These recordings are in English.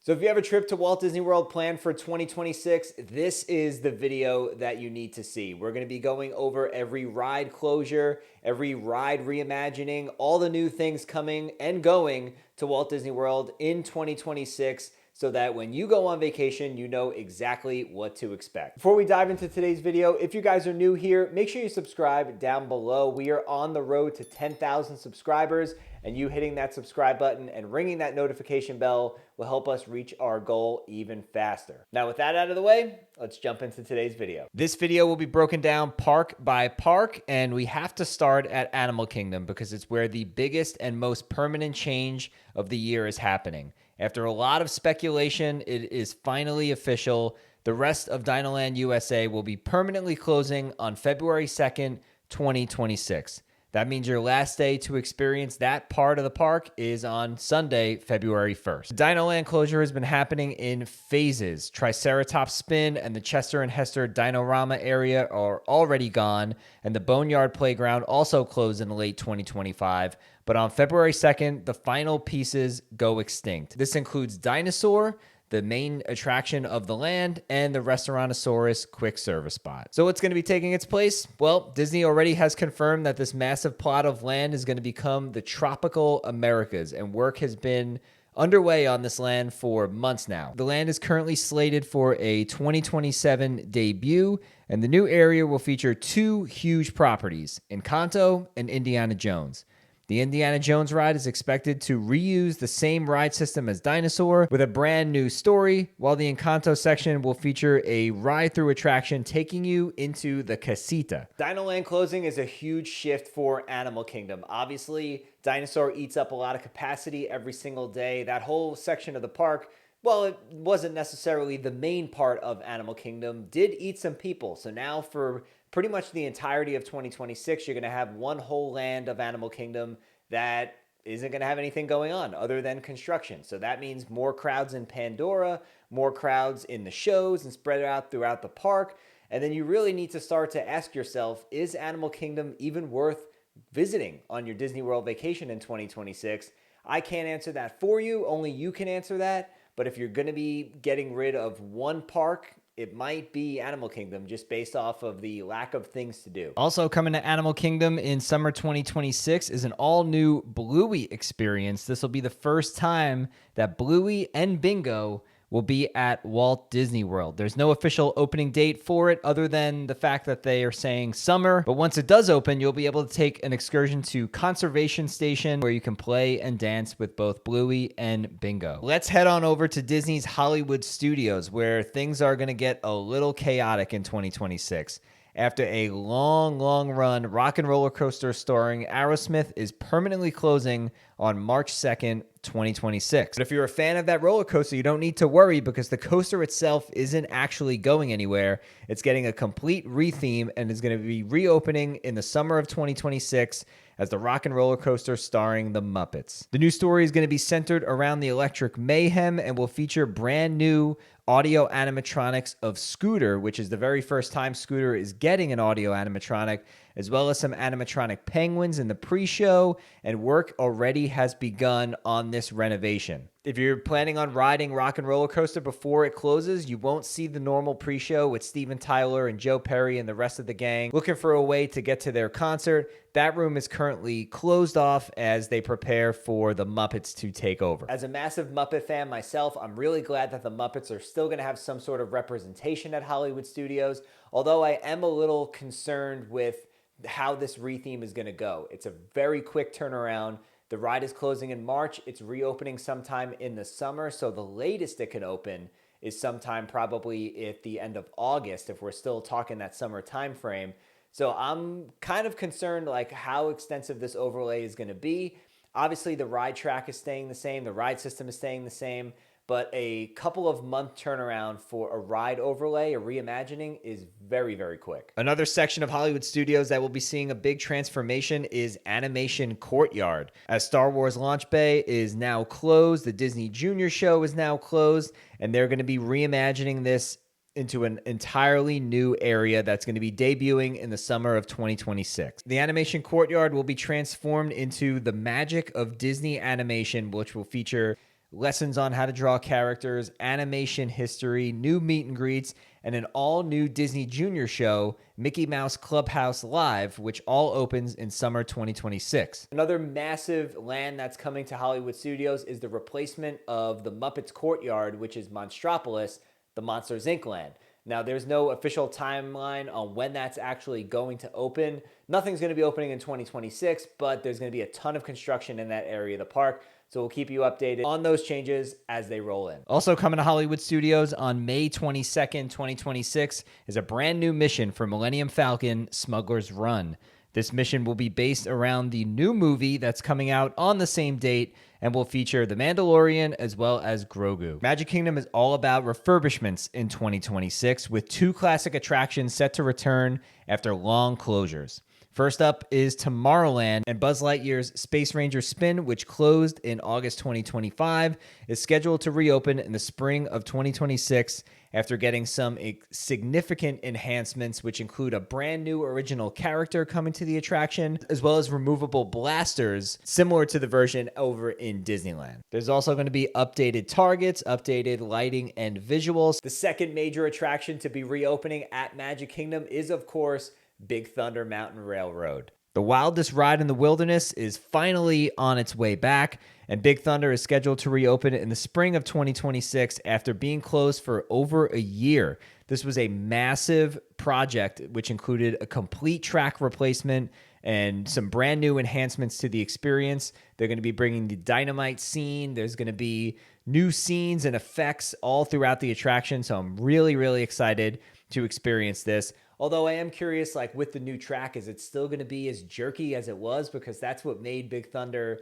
So if you have a trip to Walt Disney World planned for 2026, this is the video that you need to see. We're going to be going over every ride closure, every ride reimagining, all the new things coming and going to Walt Disney World in 2026 so that when you go on vacation, you know exactly what to expect. Before we dive into today's video, if you guys are new here, make sure you subscribe down below. We are on the road to 10,000 subscribers, and you hitting that subscribe button and ringing that notification bell will help us reach our goal even faster. Now, with that out of the way, let's jump into today's video. This video will be broken down park by park, and we have to start at Animal Kingdom because it's where the biggest and most permanent change of the year is happening. After a lot of speculation, it is finally official. The rest of Dinoland USA will be permanently closing on February 2nd, 2026. That means your last day to experience that part of the park is on Sunday, February 1st. The Dinoland closure has been happening in phases. Triceratops Spin and the Chester and Hester Dinorama area are already gone, and the Boneyard Playground also closed in late 2025. But on February 2nd, the final pieces go extinct. This includes Dinosaur, the main attraction of the land, and the Restaurantosaurus quick service spot. So what's going to be taking its place? Well, Disney already has confirmed that this massive plot of land is going to become the Tropical Americas, and work has been underway on this land for months now. The land is currently slated for a 2027 debut, and the new area will feature two huge properties, Encanto and Indiana Jones. The Indiana Jones ride is expected to reuse the same ride system as Dinosaur with a brand new story, while the Encanto section will feature a ride-through attraction taking you into the casita. Dinoland closing is a huge shift for Animal Kingdom. Obviously, Dinosaur eats up a lot of capacity every single day. That whole section of the park, well, it wasn't necessarily the main part of Animal Kingdom, did eat some people. So now for pretty much the entirety of 2026, you're going to have one whole land of Animal Kingdom that isn't going to have anything going on other than construction. So that means more crowds in Pandora, more crowds in the shows and spread out throughout the park. And then you really need to start to ask yourself, is Animal Kingdom even worth visiting on your Disney World vacation in 2026? I can't answer that for you. Only you can answer that. But if you're going to be getting rid of one park, it might be Animal Kingdom just based off of the lack of things to do. Also coming to Animal Kingdom in summer 2026 is an all-new Bluey experience. This will be the first time that Bluey and Bingo will be at Walt Disney World. There's no official opening date for it other than the fact that they are saying summer. But once it does open, you'll be able to take an excursion to Conservation Station where you can play and dance with both Bluey and Bingo. Let's head on over to Disney's Hollywood Studios where things are going to get a little chaotic in 2026. After a long run, Rock and Roller Coaster starring Aerosmith is permanently closing on March 2nd, 2026. But if you're a fan of that roller coaster, you don't need to worry because the coaster itself isn't actually going anywhere. It's getting a complete retheme and is going to be reopening in the summer of 2026 as the Rock and Roller Coaster starring the Muppets. The new story is going to be centered around the Electric Mayhem and will feature brand new audio animatronics of Scooter, which is the very first time Scooter is getting an audio animatronic, as well as some animatronic penguins in the pre-show, and work already has begun on this renovation. If you're planning on riding Rock and Roller Coaster before it closes, you won't see the normal pre-show with Steven Tyler and Joe Perry and the rest of the gang looking for a way to get to their concert. That room is currently closed off as they prepare for the Muppets to take over. As a massive Muppet fan myself, I'm really glad that the Muppets are still going to have some sort of representation at Hollywood Studios, although I am a little concerned with how this retheme is going to go. It's a very quick turnaround. The ride is closing in March. It's reopening sometime in the summer, so the latest it can open is sometime probably at the end of August if we're still talking that summer time frame. So I'm kind of concerned like how extensive this overlay is going to be. Obviously, the ride track is staying the same. The ride system is staying the same. But a couple of month turnaround for a ride overlay, a reimagining, is very quick. Another section of Hollywood Studios that will be seeing a big transformation is Animation Courtyard. As Star Wars Launch Bay is now closed, the Disney Junior Show is now closed, and they're going to be reimagining this into an entirely new area that's going to be debuting in the summer of 2026. The Animation Courtyard will be transformed into the magic of Disney animation, which will feature lessons on how to draw characters, animation history, new meet and greets, and an all-new Disney Junior show, Mickey Mouse Clubhouse Live, which all opens in summer 2026. Another massive land that's coming to Hollywood Studios is the replacement of the Muppets Courtyard, which is Monstropolis, the Monsters, Inc. land. Now, there's no official timeline on when that's actually going to open. Nothing's going to be opening in 2026, but there's going to be a ton of construction in that area of the park. So we'll keep you updated on those changes as they roll in. Also coming to Hollywood Studios on May 22nd, 2026 is a brand new mission for Millennium Falcon, Smuggler's Run. This mission will be based around the new movie that's coming out on the same date and will feature The Mandalorian as well as Grogu. Magic Kingdom is all about refurbishments in 2026 with 2 classic attractions set to return after long closures. First up is Tomorrowland, and Buzz Lightyear's Space Ranger Spin, which closed in August 2025, is scheduled to reopen in the spring of 2026 after getting some significant enhancements, which include a brand new original character coming to the attraction, as well as removable blasters, similar to the version over in Disneyland. There's also going to be updated targets, updated lighting, and visuals. The second major attraction to be reopening at Magic Kingdom is, of course, Big Thunder Mountain Railroad. The wildest ride in the wilderness is finally on its way back, and Big Thunder is scheduled to reopen in the spring of 2026 after being closed for over a year. This was a massive project which included a complete track replacement and some brand new enhancements to the experience. They're going to be bringing the Dynamite scene. There's going to be new scenes and effects all throughout the attraction, so I'm really, really excited to experience this. Although I am curious, like with the new track, is it still going to be as jerky as it was? Because that's what made Big Thunder,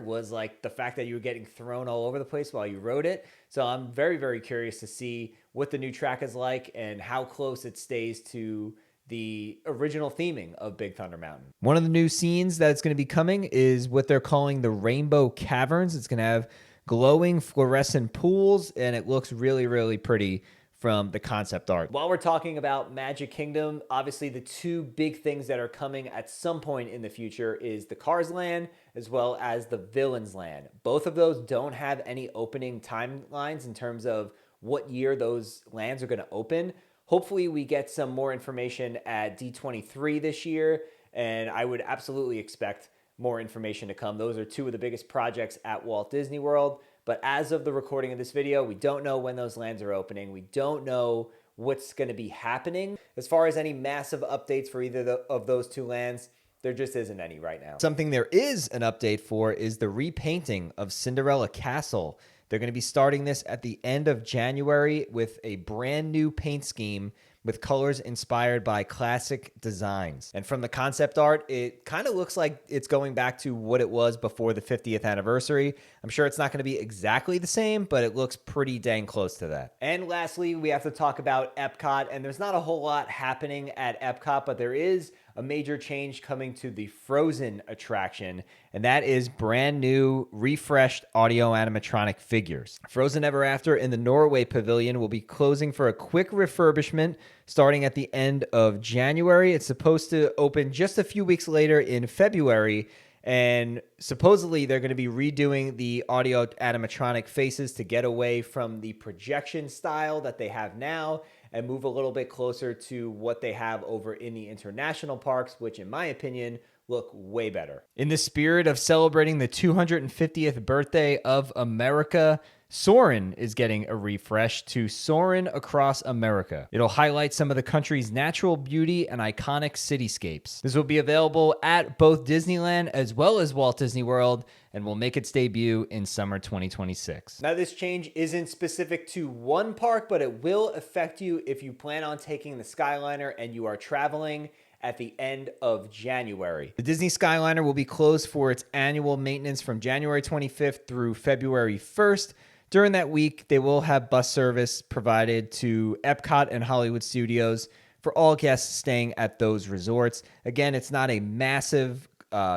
was like the fact that you were getting thrown all over the place while you rode it. So I'm very, very curious to see what the new track is like and how close it stays to the original theming of Big Thunder Mountain. One of the new scenes that's going to be coming is what they're calling the Rainbow Caverns. It's going to have glowing fluorescent pools, and it looks really, really pretty from the concept art. While we're talking about Magic Kingdom, obviously the 2 big things that are coming at some point in the future is the Cars Land as well as the Villains Land. Both of those don't have any opening timelines in terms of what year those lands are going to open. Hopefully we get some more information at D23 this year, and I would absolutely expect more information to come. Those are 2 of the biggest projects at Walt Disney World. But as of the recording of this video, we don't know when those lands are opening. We don't know what's going to be happening. As far as any massive updates for either of those 2 lands, there just isn't any right now. Something there is an update for is the repainting of Cinderella Castle. They're going to be starting this at the end of January with a brand new paint scheme with colors inspired by classic designs. And from the concept art, it kind of looks like it's going back to what it was before the 50th anniversary. I'm sure it's not going to be exactly the same, but it looks pretty dang close to that. And lastly, we have to talk about Epcot, and there's not a whole lot happening at Epcot, but there is a major change coming to the Frozen attraction, and that is brand new, refreshed audio animatronic figures. Frozen Ever After in the Norway Pavilion will be closing for a quick refurbishment starting at the end of January. It's supposed to open just a few weeks later in February, and supposedly they're going to be redoing the audio animatronic faces to get away from the projection style that they have now and move a little bit closer to what they have over in the international parks, which in my opinion look way better. In the spirit of celebrating the 250th birthday of America, Soarin' is getting a refresh to Soarin' Across America. It'll highlight some of the country's natural beauty and iconic cityscapes. This will be available at both Disneyland as well as Walt Disney World and will make its debut in summer 2026. Now, this change isn't specific to one park, but it will affect you if you plan on taking the Skyliner and you are traveling at the end of January. The Disney Skyliner will be closed for its annual maintenance from January 25th through February 1st. During that week, they will have bus service provided to Epcot and Hollywood Studios for all guests staying at those resorts. Again, it's not a massive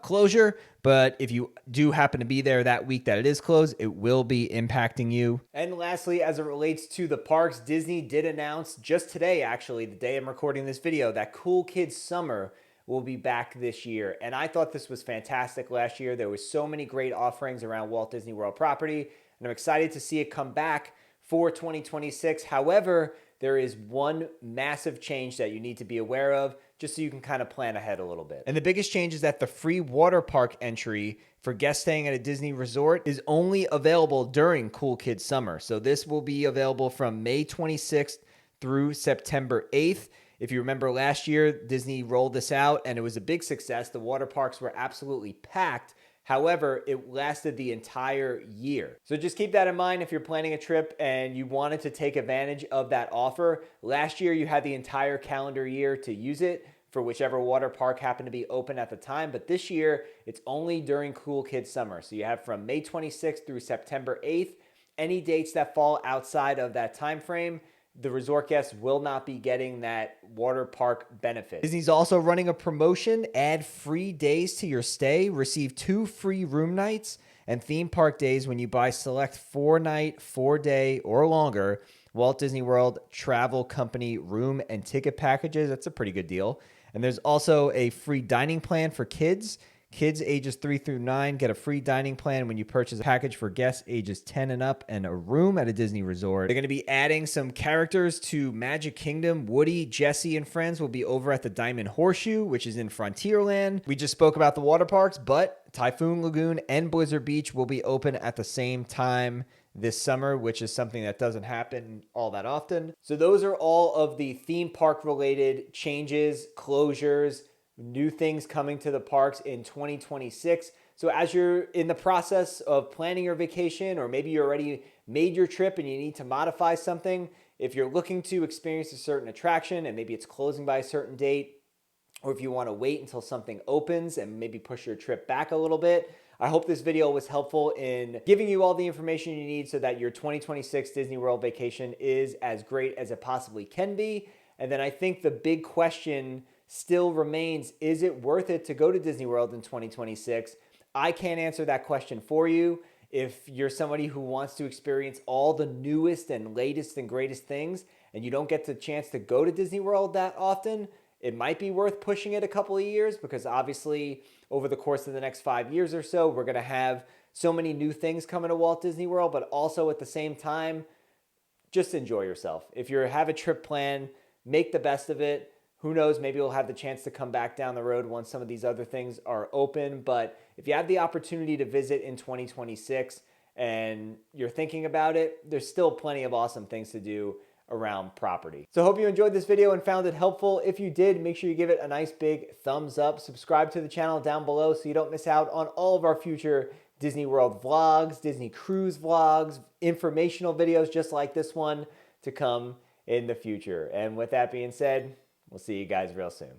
closure, but if you do happen to be there that week that it is closed, it will be impacting you. And lastly, as it relates to the parks, Disney did announce just today, actually, the day I'm recording this video, that Cool Kids Summer will be back this year. And I thought this was fantastic last year. There was so many great offerings around Walt Disney World property. and I'm excited to see it come back for 2026. However, there is one massive change that you need to be aware of just so you can kind of plan ahead a little bit. And the biggest change is that the free water park entry for guests staying at a Disney resort is only available during Cool Kids Summer. So this will be available from May 26th through September 8th. If you remember last year, Disney rolled this out and it was a big success. The water parks were absolutely packed. However, it lasted the entire year. So just keep that in mind if you're planning a trip and you wanted to take advantage of that offer. Last year, you had the entire calendar year to use it for whichever water park happened to be open at the time. But this year, it's only during Cool Kids Summer. So you have from May 26th through September 8th. Any dates that fall outside of that time frame, the resort guests will not be getting that water park benefit. Disney's also running a promotion. Add free days to your stay. Receive 2 free room nights and theme park days when you buy select 4-night, 4-day, or longer Walt Disney World Travel Company room and ticket packages. That's a pretty good deal. And there's also a free dining plan for kids. Kids ages 3 through 9 get a free dining plan when you purchase a package for guests ages 10 and up and a room at a Disney resort. They're going to be adding some characters to Magic Kingdom. Woody, Jesse, and friends will be over at the Diamond Horseshoe, which is in Frontierland. We just spoke about the water parks, but Typhoon Lagoon and Blizzard Beach will be open at the same time this summer, which is something that doesn't happen all that often. So those are all of the theme park related changes, closures, new things coming to the parks in 2026. So as you're in the process of planning your vacation, or maybe you already made your trip and you need to modify something, if you're looking to experience a certain attraction and maybe it's closing by a certain date, or if you want to wait until something opens and maybe push your trip back a little bit, I hope this video was helpful in giving you all the information you need so that your 2026 Disney World vacation is as great as it possibly can be. And then I think the big question still remains, is it worth it to go to Disney World in 2026? I can't answer that question for you. If you're somebody who wants to experience all the newest and latest and greatest things and you don't get the chance to go to Disney World that often, it might be worth pushing it a couple of years, because obviously over the course of the next 5 years or so, we're going to have so many new things coming to Walt Disney World, but also at the same time, just enjoy yourself. If you have a trip plan, make the best of it. Who knows, maybe we'll have the chance to come back down the road once some of these other things are open. But if you have the opportunity to visit in 2026 and you're thinking about it, there's still plenty of awesome things to do around property. So I hope you enjoyed this video and found it helpful. If you did, make sure you give it a nice big thumbs up. Subscribe to the channel down below so you don't miss out on all of our future Disney World vlogs, Disney Cruise vlogs, informational videos just like this one to come in the future. And with that being said, we'll see you guys real soon.